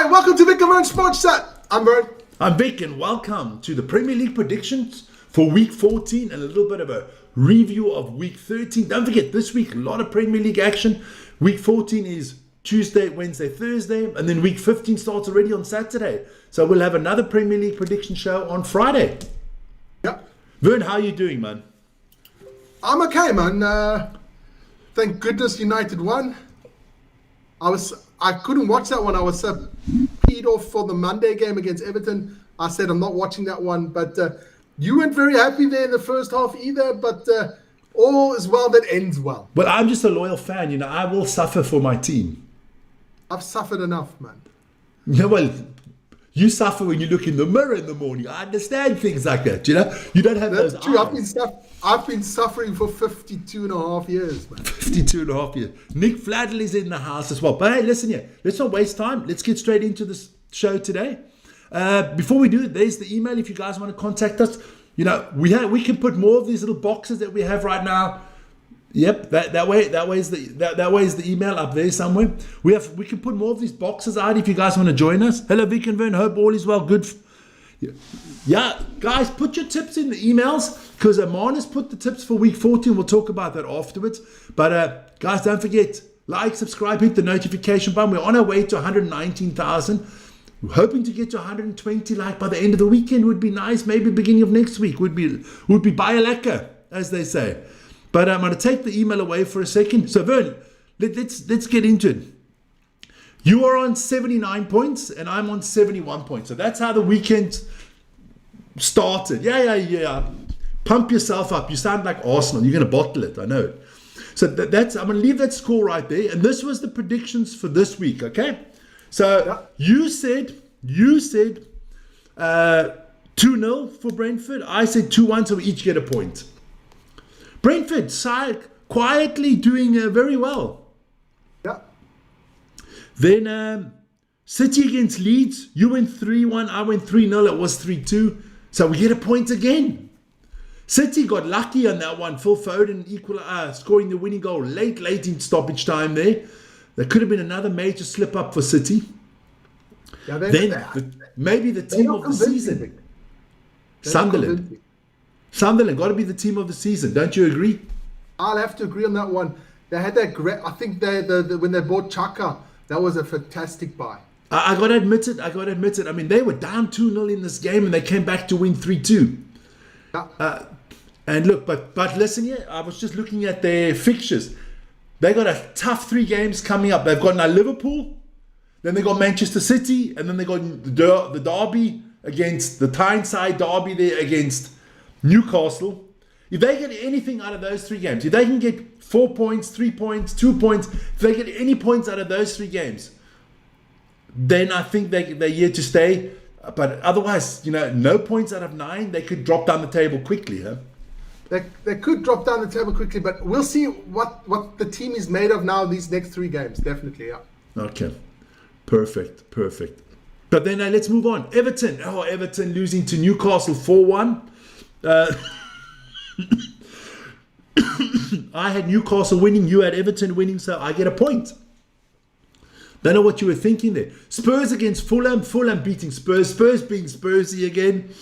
Hi, welcome to Vic and Vern Sports Chat. I'm Vern. I'm Vic, and welcome to the Premier League predictions for Week 14 and a little bit of a review of Week 13. Don't forget, this week, a lot of Premier League action. Week 14 is Tuesday, Wednesday, Thursday, and then Week 15 starts already on Saturday. So we'll have another Premier League prediction show on Friday. Yep. Vern, how are you doing, man? I'm okay, man. Thank goodness United won. I couldn't watch that one. I was so peed off for the Monday game against Everton. I said I'm not watching that one. But you weren't very happy there in the first half either. But all is well that ends well. Well, I'm just a loyal fan. You know, I will suffer for my team. I've suffered enough, man. No, well, you suffer when you look in the mirror in the morning. I understand things like that, you know? You don't have That's those true. eyes. I've been suffering for 52 and a half years, man. 52 and a half years. Nick Fladley is in the house as well. But hey, listen here. Let's not waste time. Let's get straight into this show today. Before we do, there's the email if you guys want to contact us. You know, we can put more of these little boxes that we have right now. Yep, that way is the email up there somewhere. We can put more of these boxes out if you guys want to join us. Hello, Vic and Vern. Hope all is well. Good. Yeah, guys, put your tips in the emails because Aman's put the tips for Week 14. We'll talk about that afterwards. But guys, don't forget, like, subscribe, hit the notification button. We're on our way to 119,000. We're hoping to get to 120 by the end of the weekend. Would be nice. Maybe beginning of next week would be baie lekker, as they say. But I'm going to take the email away for a second. So, Vern, let's get into it. You are on 79 points, and I'm on 71 points. So that's how the weekend started. Yeah. Pump yourself up. You sound like Arsenal. You're going to bottle it. I know. So I'm going to leave that score right there. And this was the predictions for this week, okay? So you said 2-0 for Brentford. I said 2-1, so we each get a point. Brentford quietly doing very well. Yeah. Then City against Leeds. You went 3-1. I went 3-0. It was 3-2. So we get a point again. City got lucky on that one. Phil Foden scoring the winning goal late in stoppage time there. There could have been another major slip up for City. Yeah, maybe the team of the season. Sunderland got to be the team of the season. Don't you agree? I'll have to agree on that one. They had that great. I think when they bought Chaka, that was a fantastic buy. I got to admit it. I mean, they were down 2-0 in this game and they came back to win 3-2. Yeah. And look, but listen here. I was just looking at their fixtures. They got a tough 3 games coming up. They've got now Liverpool, then they got Manchester City, and then they got the derby against the Tyneside derby there against Newcastle. If they get anything out of those 3 games, if they can get 4 points, 3 points, 2 points, if they get any points out of those 3 games, then I think they're here to stay. But otherwise, you know, no points out of 9, they could drop down the table quickly, huh? They could drop down the table quickly, but we'll see what the team is made of now these next 3 games. Definitely, yeah. Okay. Perfect. But then let's move on. Everton losing to Newcastle 4-1. I had Newcastle winning, you had Everton winning, so I get a point. Don't know what you were thinking there. Spurs against Fulham beating Spurs being Spursy again.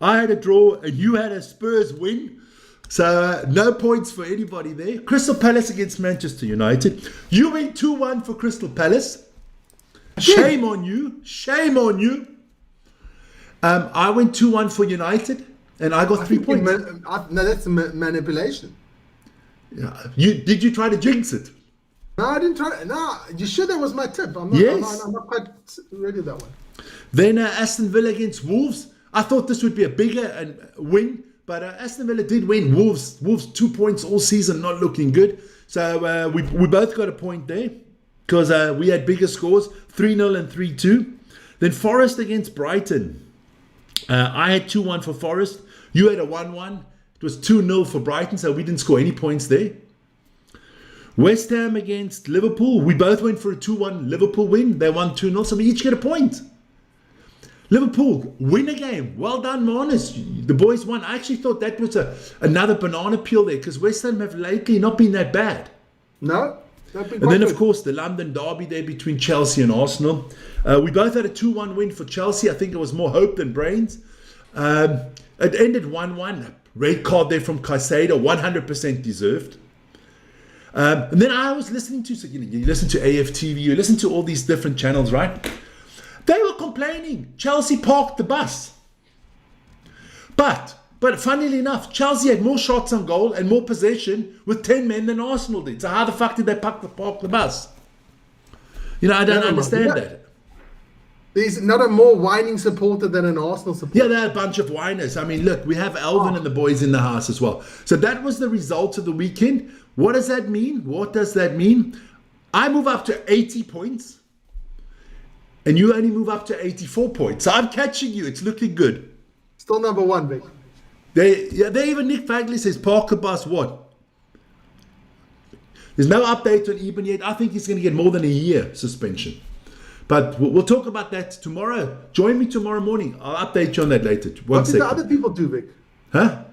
I had a draw and you had a Spurs win, so no points for anybody there. Crystal Palace against Manchester United. You went 2-1 for Crystal Palace. Shame on you. I went 2-1 for United. And I got 3 points. No, that's manipulation. Yeah. Did you try to jinx it? No, I didn't try. No, you sure that was my tip? I'm not quite ready with that one. Then Aston Villa against Wolves. I thought this would be a bigger win, but Aston Villa did win. Wolves 2 points all season, not looking good. So we both got a point there because we had bigger scores, 3-0 and 3-2. Then Forest against Brighton. I had 2-1 for Forest. You had a 1-1. It was 2-0 for Brighton, so we didn't score any points there. West Ham against Liverpool. We both went for a 2-1 Liverpool win. They won 2-0, so we each get a point. Liverpool win a game. Well done, Marnus. The boys won. I actually thought that was another banana peel there because West Ham have lately not been that bad. No. They've been And then, quite of good. course, the London derby there between Chelsea and Arsenal. We both had a 2-1 win for Chelsea. I think it was more hope than brains. It ended 1-1. Red card there from Caicedo, 100% deserved. And then I was listening to, so, you listen to AFTV, you listen to all these different channels, right? They were complaining. Chelsea parked the bus. But funnily enough, Chelsea had more shots on goal and more possession with 10 men than Arsenal did. So how the fuck did they park the bus? I don't understand that. There's not a more whining supporter than an Arsenal supporter. Yeah, they're a bunch of whiners. I mean, look, we have Alvin and the boys in the house as well. So that was the result of the weekend. What does that mean? I move up to 80 points. And you only move up to 84 points. So I'm catching you. It's looking good. Still number one, Vic. They even Nick Fagley says Parker Bus what? There's no update on Eben yet. I think he's going to get more than a year suspension. But we'll talk about that tomorrow. Join me tomorrow morning. I'll update you on that later. What did the other people do, Vic? Huh?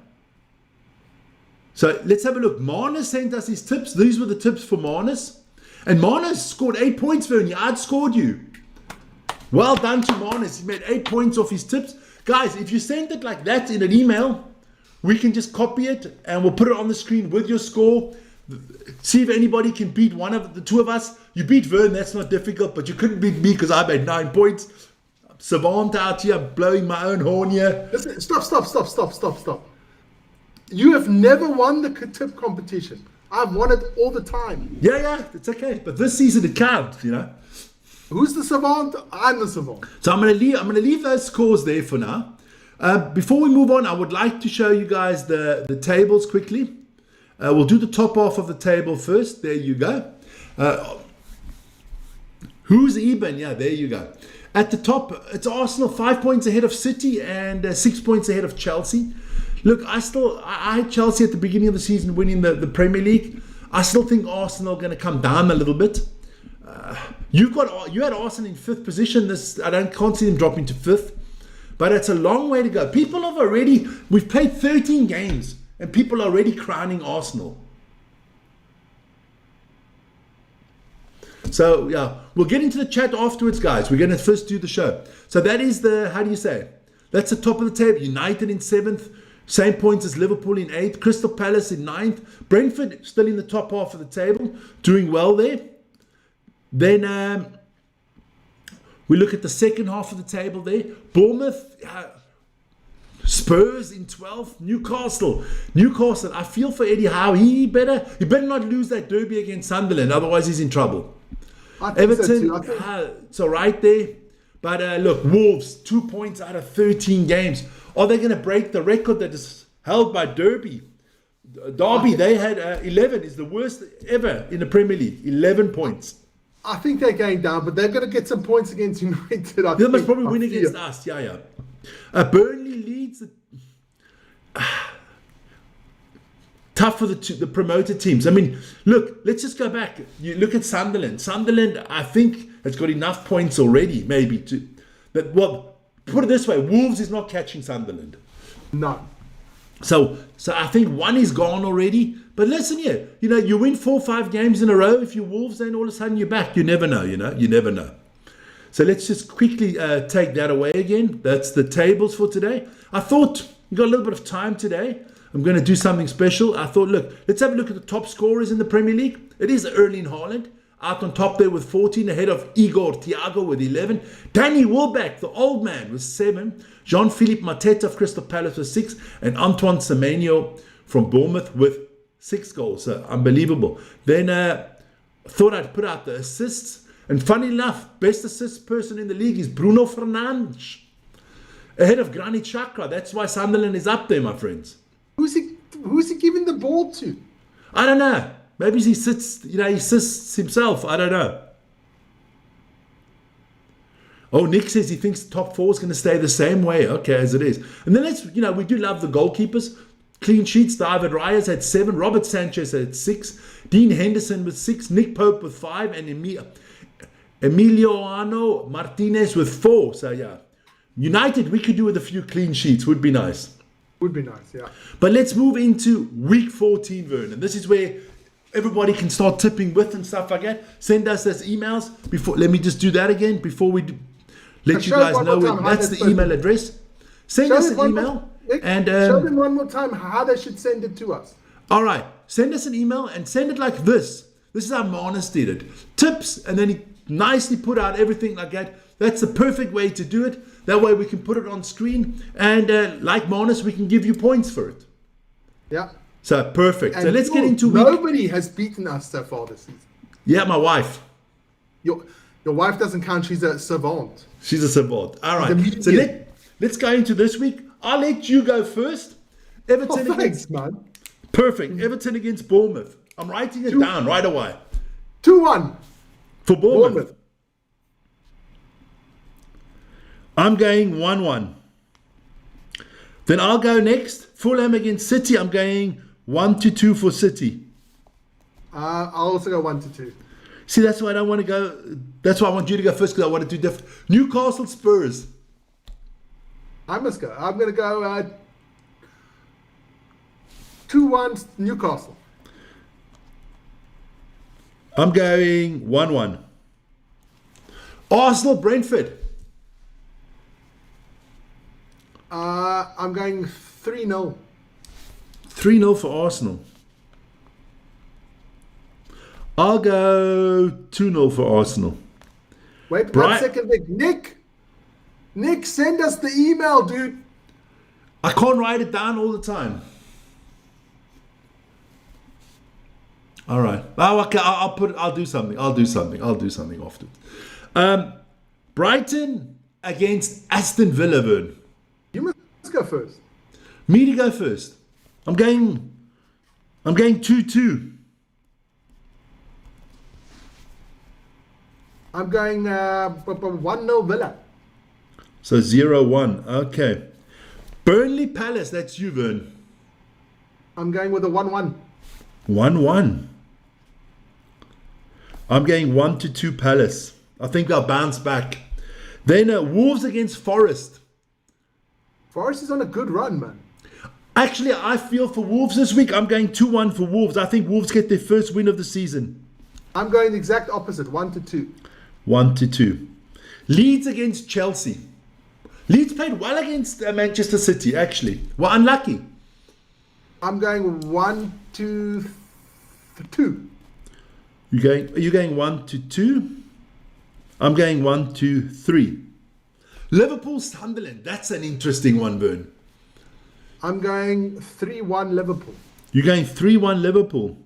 So let's have a look. Marnus sent us his tips. These were the tips for Marnus. And Marnus scored 8 points for you. I outscored you. Well done to Marnus. He made 8 points off his tips. Guys, if you send it like that in an email, we can just copy it and we'll put it on the screen with your score. See if anybody can beat one of the two of us. You beat Vern, that's not difficult, but you couldn't beat me because I made 9 points. Savant out here, blowing my own horn here. Listen, stop. You have never won the tip competition. I've won it all the time. Yeah, it's okay. But this season it counts, Who's the savant? I'm the savant. So I'm gonna leave those scores there for now. Before we move on, I would like to show you guys the tables quickly. We'll do the top half of the table first. There you go. Who's Eben? Yeah, there you go. At the top, it's Arsenal 5 points ahead of City and 6 points ahead of Chelsea. Look, I had Chelsea at the beginning of the season winning the Premier League. I still think Arsenal are going to come down a little bit. You had Arsenal in 5th position. Can't see them dropping to 5th, but it's a long way to go. We've played 13 games and people are already crowning Arsenal. So yeah, we'll get into the chat afterwards, guys. We're going to first do the show. So that is that's the top of the table. United in 7th, same points as Liverpool in 8th. Crystal Palace in 9th. Brentford still in the top half of the table, doing well there. Then we look at the second half of the table there. Bournemouth, Spurs in 12th. Newcastle. I feel for Eddie Howe. He better not lose that derby against Sunderland, otherwise he's in trouble. I think Everton, so too. it's all right there. But look, Wolves, 2 points out of 13 games. Are they going to break the record that is held by Derby? They had 11, is the worst ever in the Premier League. 11 points. I think they're going down, but they're going to get some points against United. They must probably win against us. Yeah. Burnley leads. Tough for the promoted teams. I mean, look, let's just go back. You look at Sunderland. Sunderland, I think, has got enough points already, maybe to. But put it this way: Wolves is not catching Sunderland. No. So I think one is gone already. But listen here, you win 4 or 5 games in a row. If you're Wolves, then all of a sudden you're back. You never know, You never know. So let's just quickly take that away again. That's the tables for today. I thought we got a little bit of time today. I'm going to do something special. I thought, look, let's have a look at the top scorers in the Premier League. It is Erling Haaland out on top there with 14, ahead of Igor Thiago with 11. Danny Welbeck, the old man, with 7. Jean-Philippe Mateta of Crystal Palace with 6. And Antoine Semenyo from Bournemouth with 6 goals. So unbelievable. Then thought I'd put out the assists. And funny enough, best assist person in the league is Bruno Fernandes, ahead of Granit Xhaka. That's why Sunderland is up there, my friends. Who's he giving the ball to? I don't know. Maybe he assists himself. I don't know. Oh, Nick says he thinks the top 4 is going to stay the same way. Okay, as it is. And then we do love the goalkeepers. Clean sheets. David Reyes had 7. Robert Sanchez had 6. Dean Henderson with 6. Nick Pope with 5. And Emiliano Martinez with 4. So yeah. United, we could do with a few clean sheets. Would be nice. Would be nice, yeah. But let's move into week 14, Vernon. This is where everybody can start tipping with and stuff like that. Send us those emails before. Let me just do that again before we let you show guys one know more time how that's they're the email address. Send Show us it an one email more- Nick, and show them one more time how they should send it to us. all right, send us an email and send it like this. This is how Marnus did it. Tips, and then he nicely put out everything like that. That's the perfect way to do it. That way we can put it on screen, and like Marnus, we can give you points for it. Yeah. So perfect. So And let's get into week. nobody has beaten us so far this season. Yeah, my wife. Your wife doesn't count. She's a savant. She's a savant. All right. The So medium. let's go into this week. I'll let you go first. Oh, Everton thanks, against man. perfect. Everton against Bournemouth. I'm writing it down right away. 2-1. For Bournemouth, Bournemouth. I'm going 1-1. Then I'll go next. Fulham against City. I'm going 1-2 for City. I'll also go 1-2. See, that's why I don't want to go. That's why I want you to go first, because I want to do different. Newcastle Spurs. I must go. I'm going to go 2-1 Newcastle. I'm going 1-1. Arsenal Brentford. I'm going 3-0. 3-0 for Arsenal. I'll go 2-0 for Arsenal. Wait Bright- 1 second, Nick. Nick, send us the email, dude. I can't write it down all the time. All right. Oh, okay. I'll do something. I'll do something after. Brighton against Aston Villa, Vern. You must go first. Me to go first. I'm going 2-2. I'm going 1-0 Villa. So 0-1. Okay. Burnley Palace. That's you, Vern. I'm going with a 1-1. 1-1. I'm going 1-2 Palace. I think they'll bounce back. Then Wolves against Forest. Forest is on a good run, man. Actually, I feel for Wolves this week. I'm going 2-1 for Wolves. I think Wolves get their first win of the season. I'm going the exact opposite, 1-2. 1-2. Leeds against Chelsea. Leeds played well against Manchester City, actually. Well, unlucky. I'm going 1-2. Are you going 1-2? I'm going 1-3. Liverpool Sunderland. That's an interesting one, Vern. I'm going 3-1 Liverpool. You're going 3-1 Liverpool.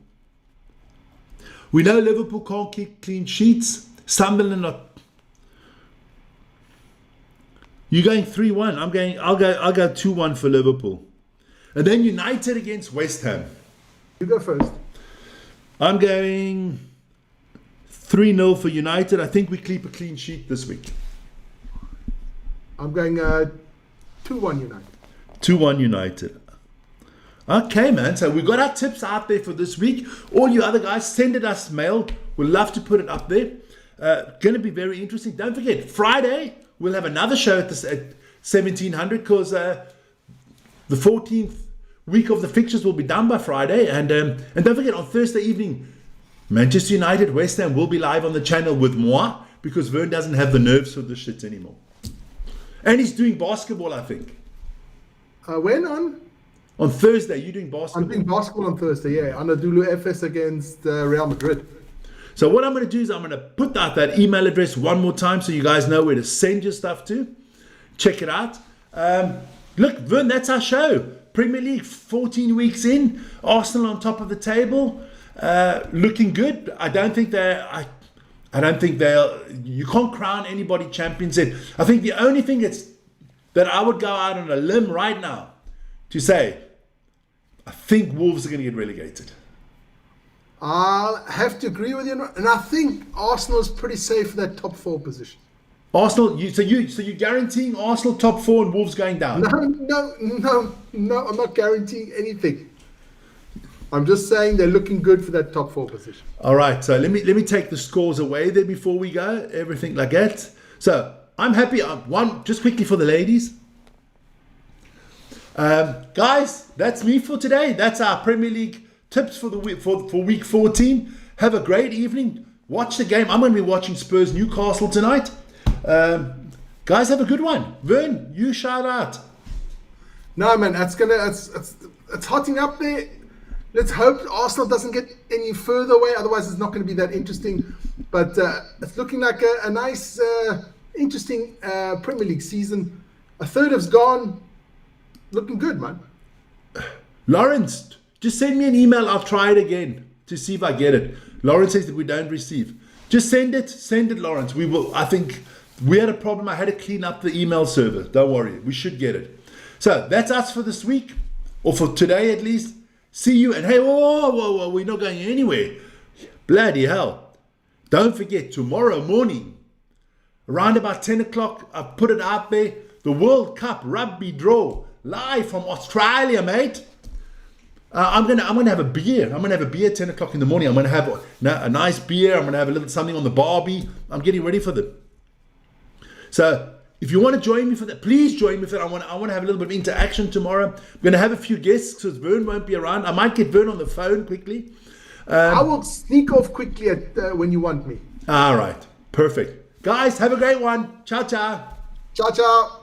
We know Liverpool can't keep clean sheets. Sunderland are. You're going 3-1. I'll go 2-1 for Liverpool. And then United against West Ham. You go first. I'm going 3-0 for United. I think we keep a clean sheet this week. I'm going 2-1 United. 2-1 United. Okay, man. So we've got our tips out there for this week. All you other guys, send it us mail. We'd love to put it up there. Going to be very interesting. Don't forget, Friday, we'll have another show at 1700 because the 14th week of the fixtures will be done by Friday. And don't forget, on Thursday evening, Manchester United, West Ham will be live on the channel with moi because Vern doesn't have the nerves for this shit anymore. And he's doing basketball, I think. When on? On Thursday, you're doing basketball. I'm doing basketball on Thursday, yeah. Anadolu FS against Real Madrid. So what I'm going to do is I'm going to put out that email address one more time so you guys know where to send your stuff to. Check it out. Look, Vern, that's our show. Premier League, 14 weeks in. Arsenal on top of the table. Looking good. I don't think they'll. You can't crown anybody champions yet. I think the only thing that I would go out on a limb right now to say, I think Wolves are going to get relegated. I'll have to agree with you, and I think Arsenal is pretty safe for that top 4 position. Arsenal, so you're guaranteeing Arsenal top 4 and Wolves going down? No, I'm not guaranteeing anything. I'm just saying they're looking good for that top 4 position. All right, so let me take the scores away there before we go, everything like that. So I'm happy. One, just quickly for the ladies. Guys, that's me for today. That's our Premier League tips for the week for week 14. Have a great evening. Watch the game. I'm going to be watching Spurs Newcastle tonight. Guys, have a good one. Vern, you shout out. No, man, it's hotting up there. Let's hope Arsenal doesn't get any further away. Otherwise, it's not going to be that interesting. But it's looking like a nice, interesting Premier League season. A third has gone. Looking good, man. Lawrence, just send me an email. I'll try it again to see if I get it. Lawrence says that we don't receive. Just send it, Lawrence. We will. I think we had a problem. I had to clean up the email server. Don't worry, we should get it. So that's us for this week, or for today at least. See you, and hey, whoa, we're not going anywhere. Bloody hell. Don't forget, tomorrow morning, around about 10 o'clock, I've put it out there, the World Cup rugby draw, live from Australia, mate. I'm gonna have a beer. I'm gonna have a beer at 10 o'clock in the morning. I'm gonna have a nice beer. I'm gonna have a little something on the barbie. I'm getting ready for them. So if you want to join me for that, please join me for that. I want to have a little bit of interaction tomorrow. I'm going to have a few guests because Vern won't be around. I might get Vern on the phone quickly. I will sneak off quickly when you want me. All right. Perfect. Guys, have a great one. Ciao, ciao. Ciao, ciao.